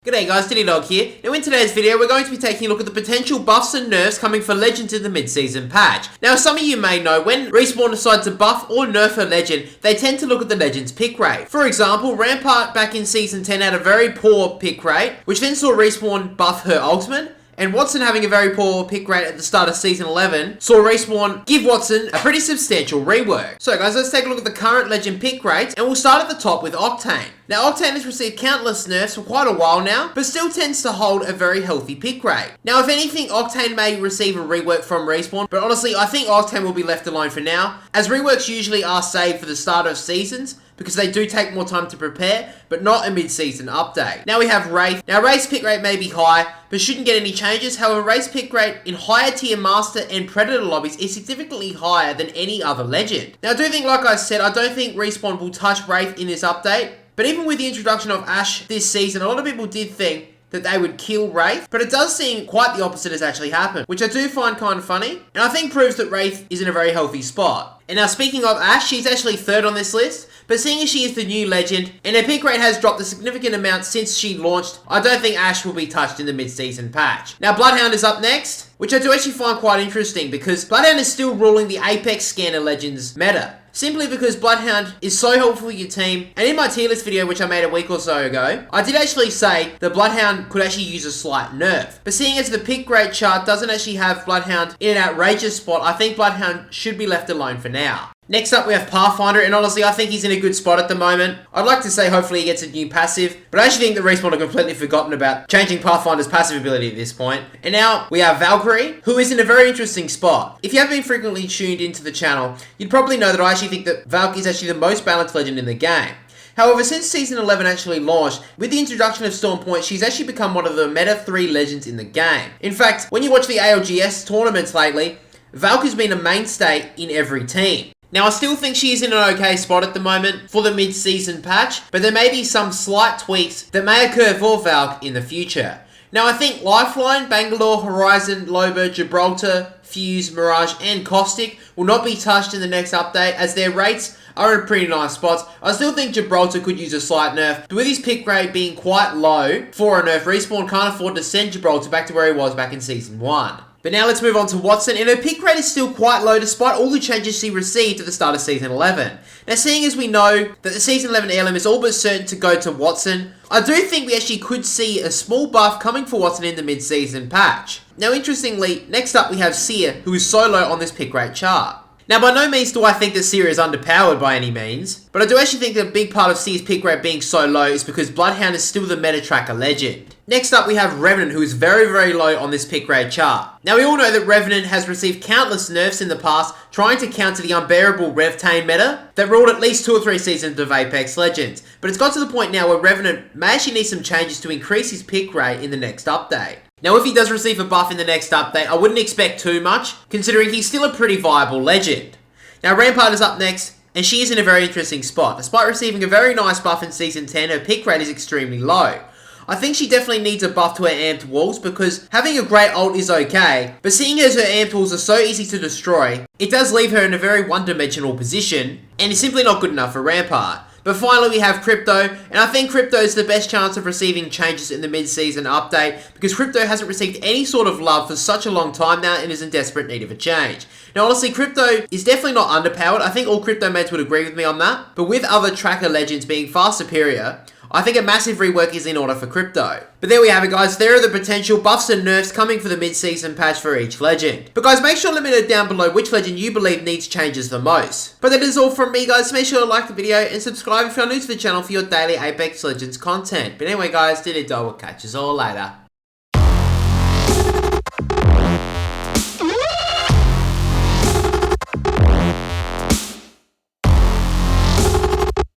G'day guys, DYLIEDOG here. Now in today's video, we're going to be taking a look at the potential buffs and nerfs coming for Legends in the mid-season patch. Now some of you may know, when Respawn decide to buff or nerf a Legend, they tend to look at the Legend's pick rate. For example, Rampart back in Season 10 had a very poor pick rate, which then saw Respawn buff her ultimate. And Wattson having a very poor pick rate at the start of Season 11 saw Respawn give Wattson a pretty substantial rework. So guys, let's take a look at the current Legend pick rates, and we'll start at the top with Octane. Now Octane has received countless nerfs for quite a while now, but still tends to hold a very healthy pick rate. Now if anything, Octane may receive a rework from Respawn, but honestly I think Octane will be left alone for now, as reworks usually are saved for the start of seasons, because they do take more time to prepare, but not a mid-season update. Now we have Wraith. Now Wraith's pick rate may be high, but shouldn't get any changes. However, Wraith's pick rate in higher tier Master and Predator lobbies is significantly higher than any other Legend. Now I do think, like I said, I don't think Respawn will touch Wraith in this update, but even with the introduction of Ashe this season, a lot of people did think that they would kill Wraith, but it does seem quite the opposite has actually happened, which I do find kind of funny, and I think proves that Wraith is in a very healthy spot. And now speaking of Ashe, she's actually third on this list, but seeing as she is the new Legend, and her pick rate has dropped a significant amount since she launched, I don't think Ashe will be touched in the mid-season patch. Now Bloodhound is up next, which I do actually find quite interesting, because Bloodhound is still ruling the Apex Scanner Legends meta. Simply because Bloodhound is so helpful for your team, and in my tier list video which I made a week or so ago, I did actually say that Bloodhound could actually use a slight nerf. But seeing as the pick rate chart doesn't actually have Bloodhound in an outrageous spot, I think Bloodhound should be left alone for now. Next up we have Pathfinder, and honestly I think he's in a good spot at the moment. I'd like to say hopefully he gets a new passive, but I actually think that Respawn have completely forgotten about changing Pathfinder's passive ability at this point. And now we have Valkyrie, who is in a very interesting spot. If you have been frequently tuned into the channel, you'd probably know that I actually think that Valk is actually the most balanced Legend in the game. However, since Season 11 actually launched, with the introduction of Stormpoint, she's actually become one of the meta 3 Legends in the game. In fact, when you watch the ALGS tournaments lately, Valk has been a mainstay in every team. Now, I still think she is in an okay spot at the moment for the mid-season patch, but there may be some slight tweaks that may occur for Valk in the future. Now, I think Lifeline, Bangalore, Horizon, Loba, Gibraltar, Fuse, Mirage, and Caustic will not be touched in the next update, as their rates are in pretty nice spots. I still think Gibraltar could use a slight nerf, but with his pick rate being quite low for a nerf, Respawn can't afford to send Gibraltar back to where he was back in Season 1. But now let's move on to Wattson, and her pick rate is still quite low despite all the changes she received at the start of Season 11. Now seeing as we know that the Season 11 heirloom is all but certain to go to Wattson, I do think we actually could see a small buff coming for Wattson in the mid-season patch. Now interestingly, next up we have Seer, who is so low on this pick rate chart. Now by no means do I think that Seer is underpowered by any means, but I do actually think that a big part of Seer's pick rate being so low is because Bloodhound is still the meta tracker Legend. Next up we have Revenant, who is very low on this pick rate chart. Now we all know that Revenant has received countless nerfs in the past trying to counter the unbearable Octane meta that ruled at least 2 or 3 seasons of Apex Legends. But it's got to the point now where Revenant may actually need some changes to increase his pick rate in the next update. Now if he does receive a buff in the next update, I wouldn't expect too much, considering he's still a pretty viable Legend. Now Rampart is up next, and she is in a very interesting spot. Despite receiving a very nice buff in Season 10, her pick rate is extremely low. I think she definitely needs a buff to her amped walls, because having a great ult is okay, but seeing as her amped walls are so easy to destroy, it does leave her in a very one-dimensional position, and is simply not good enough for Rampart. But finally we have Crypto, and I think Crypto is the best chance of receiving changes in the mid-season update, because Crypto hasn't received any sort of love for such a long time now and is in desperate need of a change. Now honestly, Crypto is definitely not underpowered. I think all Crypto mates would agree with me on that, but with other tracker Legends being far superior, I think a massive rework is in order for Crypto. But there we have it guys, there are the potential buffs and nerfs coming for the mid-season patch for each Legend. But guys, make sure to let me know down below which Legend you believe needs changes the most. But that is all from me guys, make sure to like the video and subscribe if you're new to the channel for your daily Apex Legends content. But anyway guys, DYLIEDOG will catch us all later.